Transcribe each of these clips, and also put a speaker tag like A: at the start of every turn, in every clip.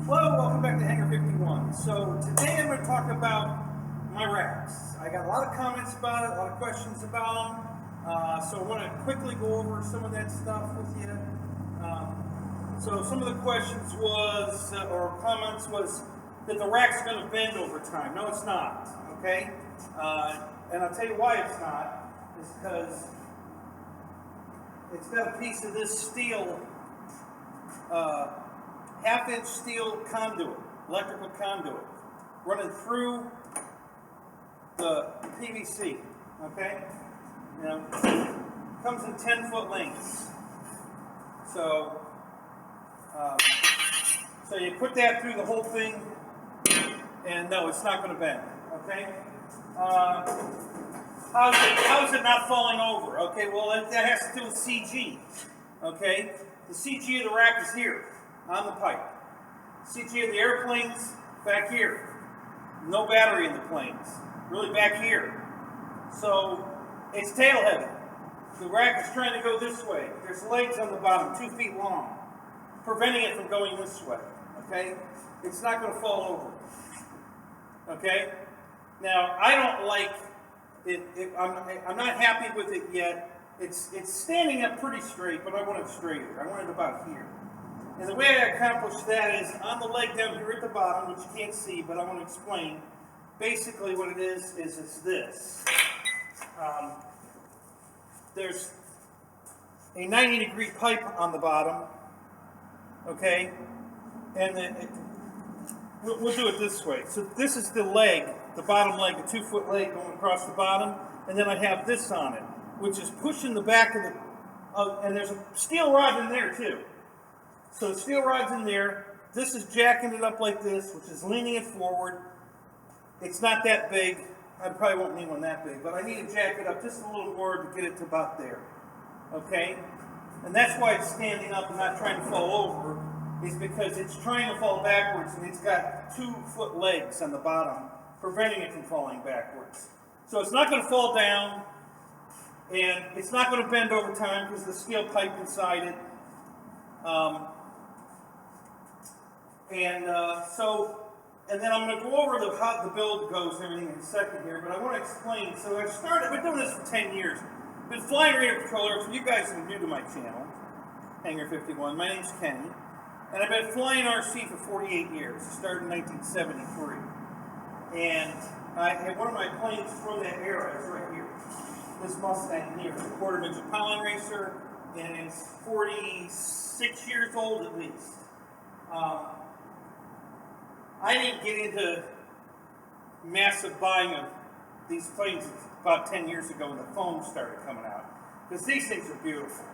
A: Hello, welcome back to Hangar 51. So today I'm going to talk about my racks. I got a lot of comments about it, a lot of questions about them. So I want to quickly go over some of that stuff with you. So some of the questions was, or comments was, that the rack's going to bend over time. No, it's not, okay? And I'll tell you why it's not, is because it's got a piece of this steel, half-inch steel conduit, electrical conduit, running through the PVC, okay? You know, comes in 10-foot lengths. So, so you put that through the whole thing, and no, it's not going to bend, okay? How is it not falling over? Okay, well, that has to do with CG, okay? The CG of the rack is here, on the pipe. CG of the airplanes, back here. No battery in the planes, really back here. So, it's tail heavy. The rack is trying to go this way. There's legs on the bottom, 2 feet long, preventing it from going this way, okay? It's not going to fall over, okay? Now, I don't like it, I'm not happy with it yet. It's standing up pretty straight, but I want it straighter. I want it about here. And the way I accomplish that is on the leg down here at the bottom, which you can't see, but I want to explain. Basically what it is it's this. There's a 90-degree pipe on the bottom, okay? And then we'll do it this way. So this is the leg, the bottom leg, the 2-foot leg going across the bottom, and then I have this on it, which is pushing the back of the, and there's a steel rod in there too. So the steel rod's in there, this is jacking it up like this, which is leaning it forward. It's not that big, I probably won't need one that big, but I need to jack it up just a little more to get it to about there, okay? And that's why it's standing up and not trying to fall over, is because it's trying to fall backwards and it's got 2-foot legs on the bottom, preventing it from falling backwards. So it's not going to fall down, and it's not going to bend over time because of the steel pipe inside it. And then I'm going to go over how the build goes and everything in a second here, but I want to explain. So I've been doing this for 10 years. I've been flying radar controller. For you guys who are new to my channel, Hangar 51, my name's Kenny, and I've been flying RC for 48 years. I started in 1973. And one of my planes from that era is right here. This Mustang here, a quarter-inch Pollen Racer, and it's 46 years old at least. I didn't get into massive buying of these planes about 10 years ago when the foam started coming out. Because these things are beautiful.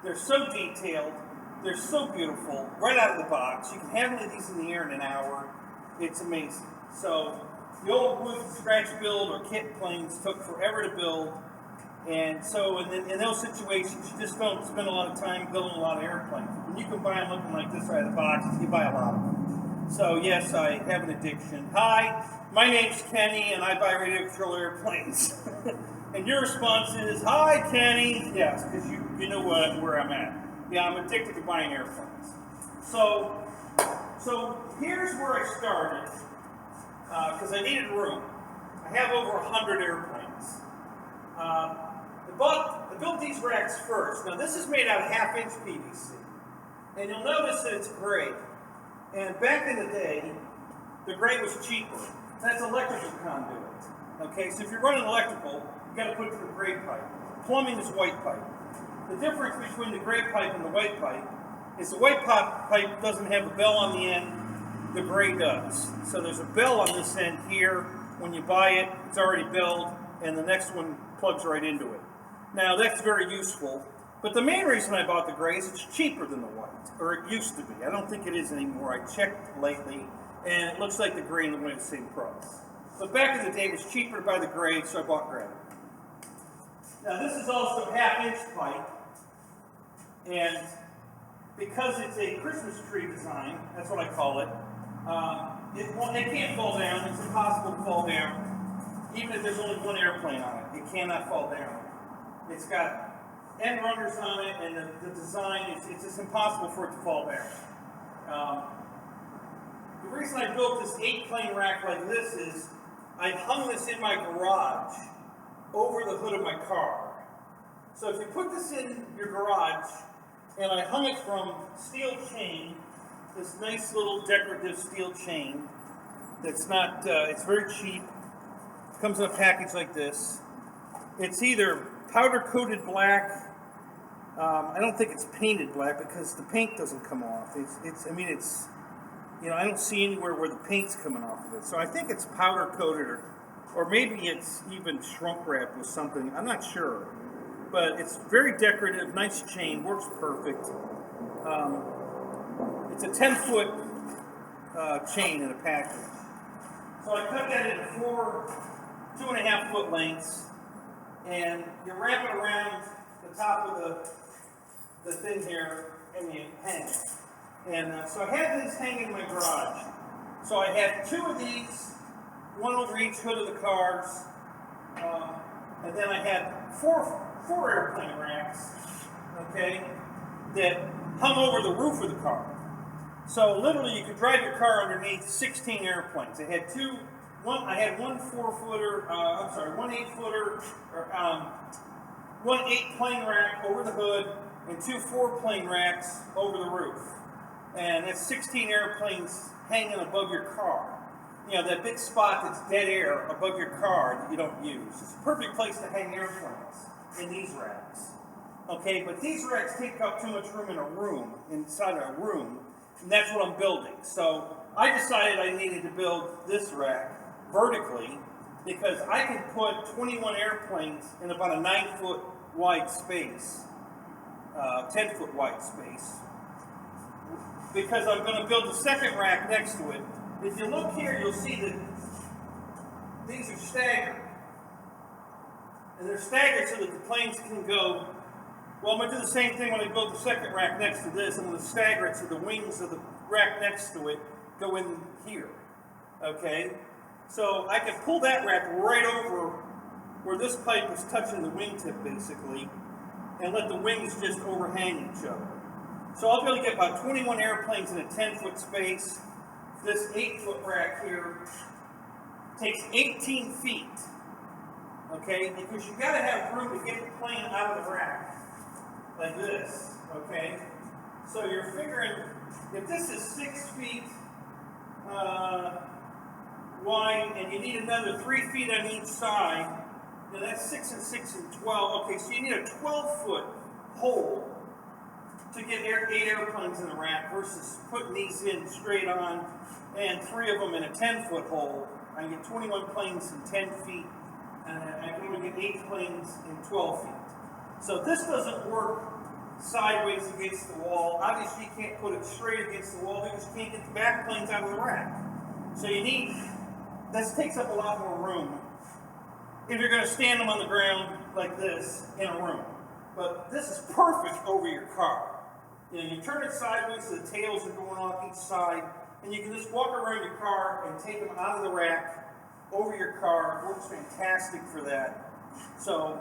A: They're so detailed. They're so beautiful. Right out of the box. You can have one of these in the air in an hour. It's amazing. So the old wood scratch build or kit planes took forever to build. And so in those situations, you just don't spend a lot of time building a lot of airplanes. When you can buy them looking like this right out of the box, you buy a lot of them. So yes, I have an addiction. Hi, my name's Kenny, and I buy radio control airplanes. And your response is, hi, Kenny. Yes, because you know where I'm at. Yeah, I'm addicted to buying airplanes. So here's where I started, because I needed room. I have over 100 airplanes. I built these racks first. Now this is made out of half-inch PVC. And you'll notice that it's gray. And back in the day, the gray was cheaper. That's electrical conduit. Okay, so if you're running electrical, you've got to put it through a gray pipe. Plumbing is white pipe. The difference between the gray pipe and the white pipe is the white pipe doesn't have a bell on the end, the gray does. So there's a bell on this end here. When you buy it, it's already belled, and the next one plugs right into it. Now that's very useful. But the main reason I bought the gray is it's cheaper than the white, or it used to be. I don't think it is anymore. I checked lately, and it looks like the gray and the white are the same price. But back in the day, it was cheaper to buy the gray, so I bought gray. Now this is also half-inch pipe, and because it's a Christmas tree design, that's what I call it, it can't fall down. It's impossible to fall down, even if there's only one airplane on it. It cannot fall down. It's got end runners on it, and the design, it's just impossible for it to fall down. reason I built this 8-plane rack like this is I hung this in my garage over the hood of my car. So if you put this in your garage, and I hung it from steel chain, this nice little decorative steel chain that's not, it's very cheap. It comes in a package like this. It's either powder coated black. I don't think it's painted black because the paint doesn't come off. You know, I don't see anywhere where the paint's coming off of it. So I think it's powder coated, or maybe it's even shrunk wrapped with something. I'm not sure. But it's very decorative, nice chain, works perfect. It's a 10-foot chain in a package. So I cut that into 4 2.5-foot lengths, and you wrap it around the top of the thing here, and you hang it. And so I had these hanging in my garage. So I had 2 of these, one over each hood of the cars, and then I had four airplane racks, okay, that hung over the roof of the car. So literally you could drive your car underneath 16 airplanes. I had one 8-footer, one 8-plane rack over the hood, and 2 4-plane racks over the roof. And that's 16 airplanes hanging above your car. You know, that big spot that's dead air above your car that you don't use. It's a perfect place to hang airplanes in these racks. Okay, but these racks take up too much room in a room, inside a room, and that's what I'm building. So I decided I needed to build this rack vertically because I can put 21 airplanes in about a 9-foot wide space, 10-foot wide space. Because I'm going to build a second rack next to it. If you look here, you'll see that these are staggered. And they're staggered so that the planes can go. Well, I'm going to do the same thing when I build the second rack next to this. I'm going to stagger it so the wings of the rack next to it go in here. Okay? So I can pull that rack right over where this pipe is touching the wingtip, basically, and let the wings just overhang each other. So I'll be able to get about 21 airplanes in a 10-foot space. This 8-foot rack here takes 18 feet, okay? Because you got to have room to get the plane out of the rack, like this, okay? So you're figuring, if this is 6 feet wide, and you need another 3 feet on each side, then that's 6 and 6 and 12. Okay, so you need a 12-foot hole to get 8 airplanes in the rack versus putting these in straight on and 3 of them in a 10-foot hole. I can get 21 planes in 10 feet, and I can only get 8 planes in 12 feet. So this doesn't work sideways against the wall. Obviously you can't put it straight against the wall because you can't get the back planes out of the rack. So this takes up a lot more room if you're going to stand them on the ground like this in a room. But this is perfect over your car. You know, you turn it sideways so the tails are going off each side, and you can just walk around your car and take them out of the rack over your car. It works fantastic for that. So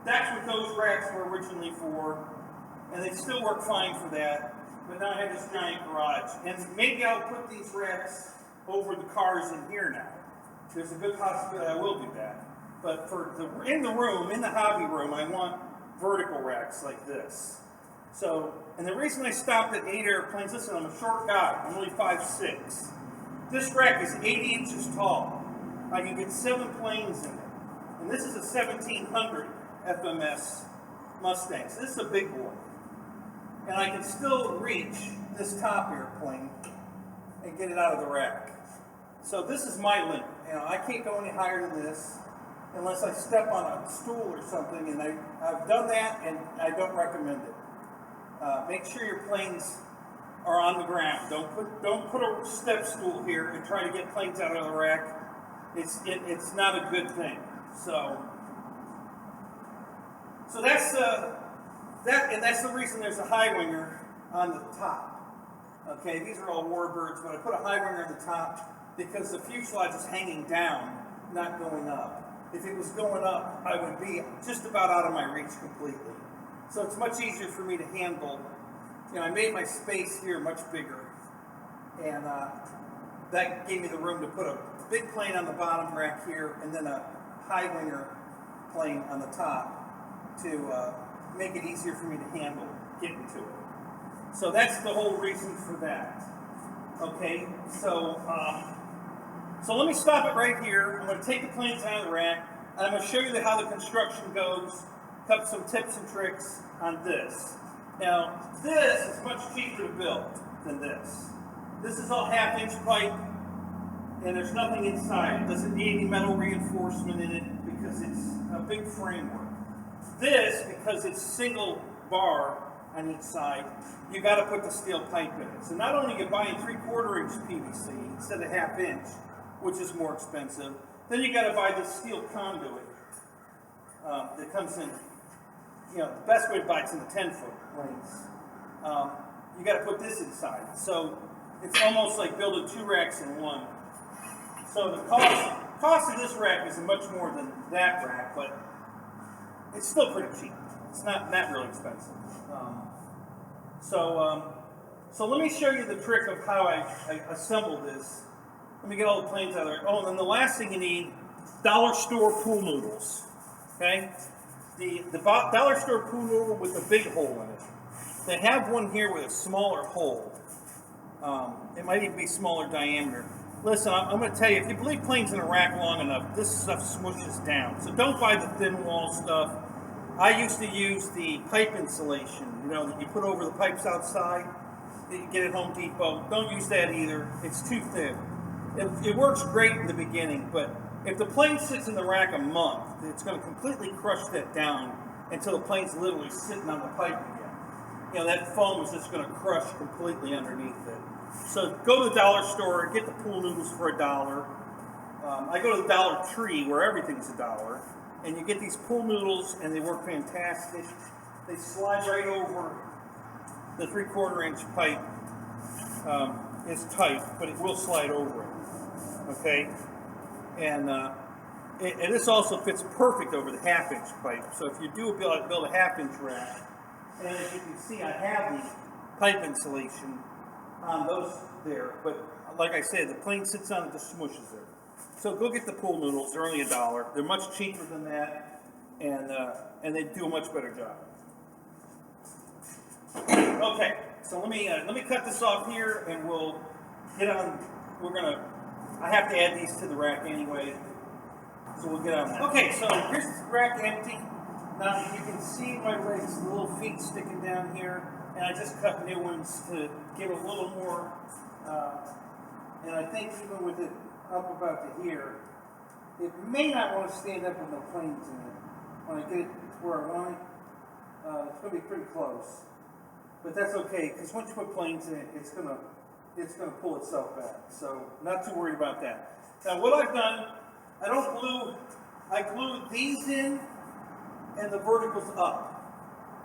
A: that's what those racks were originally for, and they still work fine for that. But now I have this giant garage, and maybe I'll put these racks over the cars in here now. There's a good possibility I will do that. But for in the hobby room, I want vertical racks like this. So, and the reason I stopped at 8 airplanes, listen, I'm a short guy, I'm only 5'6". This rack is 80 inches tall. I can get 7 planes in it. And this is a 1700 FMS Mustang, so this is a big boy. And I can still reach this top airplane and get it out of the rack. So this is my limit. You know, I can't go any higher than this unless I step on a stool or something, and I've done that, and I don't recommend it. Make sure your planes are on the ground. Don't put a step stool here and try to get planes out of the rack. It's not a good thing. So that's that's the reason there's a high winger on the top. Okay, these are all warbirds, but I put a high winger on the top because the fuselage is hanging down, not going up. If it was going up, I would be just about out of my reach completely. So it's much easier for me to handle. You know, I made my space here much bigger. And that gave me the room to put a big plane on the bottom rack here, and then a high winger plane on the top to make it easier for me to handle getting to it. So that's the whole reason for that. Okay, so let me stop it right here. I'm going to take the planes out of the rack, and I'm going to show you how the construction goes, cut some tips and tricks on this. Now, this is much cheaper to build than this. This is all half-inch pipe, and there's nothing inside. It doesn't need any metal reinforcement in it because it's a big framework. This, because it's single bar on each side, you got to put the steel pipe in it. So not only are you buying 3/4 inch PVC instead of half-inch, which is more expensive, then you got to buy this steel conduit that comes in. You know, the best way to buy it's in the 10-foot lengths. You got to put this inside. So it's almost like building 2 racks in one. So the cost of this rack is much more than that rack, but it's still pretty cheap. It's not really expensive. So let me show you the trick of how I assemble this. Let me get all the planes out of there. Oh, and then the last thing you need, dollar store pool noodles. Okay? The dollar store pool noodle with a big hole in it. They have one here with a smaller hole. It might even be smaller diameter. Listen, I'm going to tell you, if you leave planes in a rack long enough, this stuff smooshes down. So don't buy the thin wall stuff. I used to use the pipe insulation, you know, that you put over the pipes outside that you get at Home Depot. Don't use that either. It's too thin. It works great in the beginning, but if the plane sits in the rack a month, it's going to completely crush that down until the plane's literally sitting on the pipe again. You know, that foam is just going to crush completely underneath it. So go to the dollar store, get the pool noodles for $1. I go to the Dollar Tree where everything's $1, and you get these pool noodles, and they work fantastic. They slide right over the 3/4 inch pipe. It's tight, but it will slide over it. Okay, and this also fits perfect over the half-inch pipe. So if you do build a half-inch rack, and as you can see, I have the pipe insulation on those there, but like I said, the plane sits on it, just smooshes it. So go get the pool noodles. They're only $1. They're much cheaper than that, and they do a much better job. Okay, so let me cut this off here, and we'll get on. I have to add these to the rack anyway, so we'll get on that. Okay, so here's the rack empty. Now you can see my legs, the little feet sticking down here, and I just cut new ones to give a little more. And I think even with it up about to here, it may not want to stand up with no planes in it. When I get it to where I want it, it's going to be pretty close. But that's okay, because once you put planes in it, it's going to pull itself back. So not too worried about that. Now what I've done, I glue these in and the verticals up.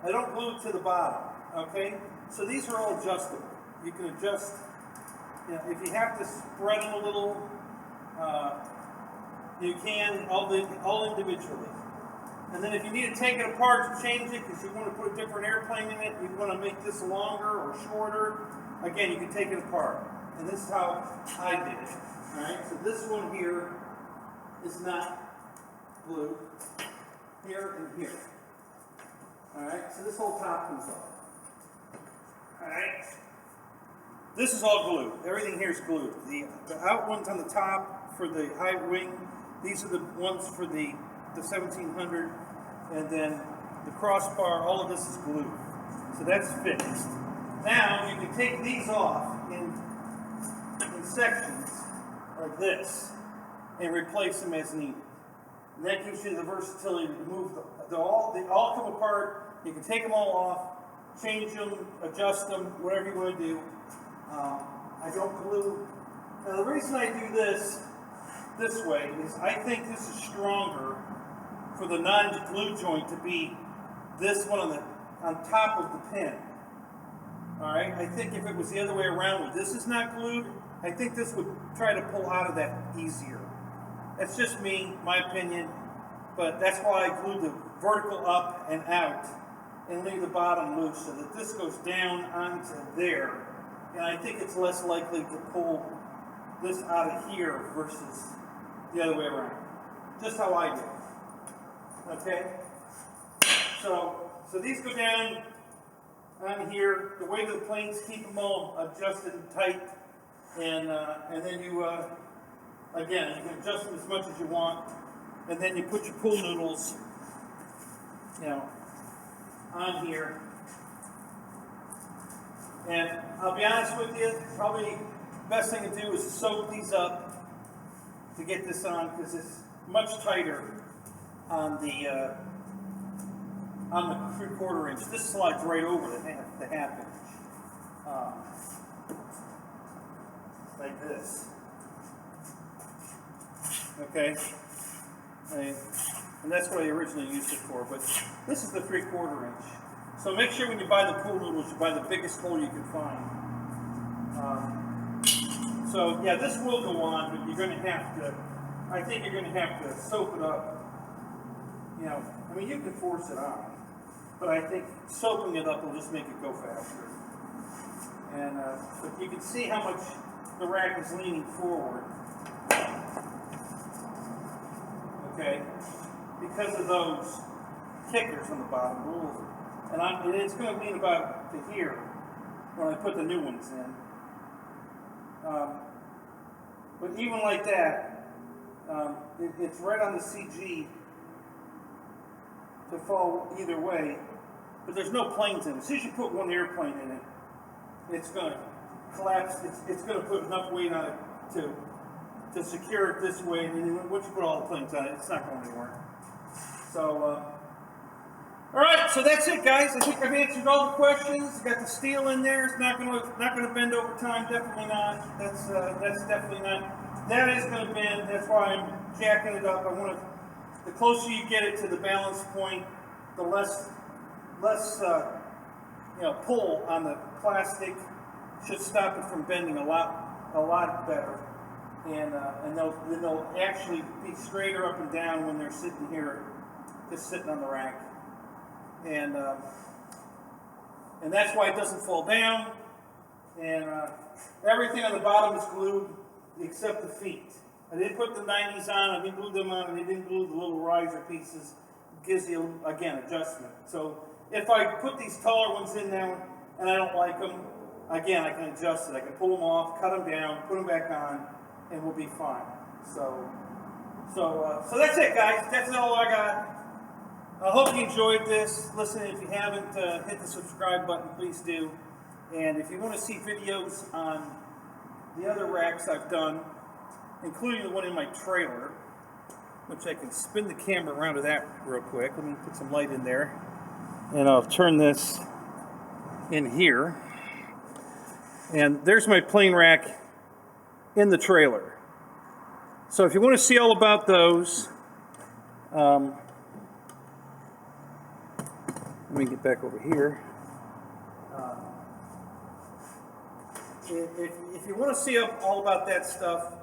A: I don't glue it to the bottom, okay? So these are all adjustable. You can adjust, you know, if you have to spread them a little, you can, all individually. And then if you need to take it apart to change it, because you want to put a different airplane in it, you want to make this longer or shorter, again, you can take it apart. And this is how I did it. All right, so this one here is not glued. Here and here. All right, so this whole top comes off. All right, this is all glued. Everything here is glued. The out ones on the top for the high wing. These are the ones for the 1700, and then the crossbar. All of this is glued. So that's fixed. Now you can take these off in sections like this and replace them as needed. And that gives you the versatility to move them. They all come apart. You can take them all off, change them, adjust them, whatever you want to do. I don't glue. Now the reason I do this way is I think this is stronger for the non-glue joint to be this one on top of the pin. All right. I think if it was the other way around, when this is not glued, I think this would try to pull out of that easier. That's just me, my opinion, but that's why I glue the vertical up and out and leave the bottom loose so that this goes down onto there, and I think it's less likely to pull this out of here versus the other way around. Just how I do it. Okay? So these go down on here. The weight of the planes keep them all adjusted and tight. And then you, again, you can adjust them as much as you want. And then you put your pool noodles, you know, on here. And I'll be honest with you, probably the best thing to do is soak these up to get this on, because it's much tighter on the 3/4 inch. This slides right over the half inch, like this. Okay, and that's what I originally used it for. But this is the 3/4 inch. So make sure when you buy the pool noodles, you buy the biggest hole you can find. So yeah, this will go on, but you're going to have to, I think you're going to have to soak it up. You know, I mean, you can force it on, but I think soaking it up will just make it go faster. And but you can see how much the rack is leaning forward. Okay, because of those kickers on the bottom. And it's going to lean about to here when I put the new ones in. But even like that, it's right on the CG to fall either way. But there's no planes in it. As soon as you put one airplane in it, it's going to collapse. It's going to put enough weight on it to secure it this way. And then once you put all the planes on it, it's not going anywhere. So. All right, so that's it, guys. I think I've answered all the questions. Got the steel in there. It's not going to bend over time. Definitely not. That's definitely not. That is going to bend. That's why I'm jacking it up. I want to. The closer you get it to the balance point, the less pull on the plastic should stop it from bending a lot better. And they'll actually be straighter up and down when they're sitting here, just sitting on the rack. And that's why it doesn't fall down. And everything on the bottom is glued except the feet. I didn't put the 90s on, I didn't glue them on, and I didn't glue the little riser pieces. It gives you, again, adjustment. So if I put these taller ones in now and I don't like them, again, I can adjust it. I can pull them off, cut them down, put them back on, and we'll be fine. So that's it, guys. That's all I got. I hope you enjoyed this. Listen, if you haven't hit the subscribe button, please do. And if you want to see videos on the other racks I've done, including the one in my trailer, which I can spin the camera around to that real quick. Let me put some light in there. And I'll turn this in here. And there's my plane rack in the trailer. So if you want to see all about those, let me get back over here. If you want to see all about that stuff,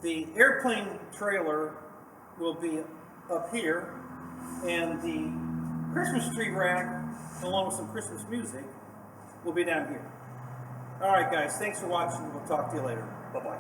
A: the airplane trailer will be up here, and the Christmas tree rack, along with some Christmas music, will be down here. All right, guys, thanks for watching. We'll talk to you later. Bye-bye.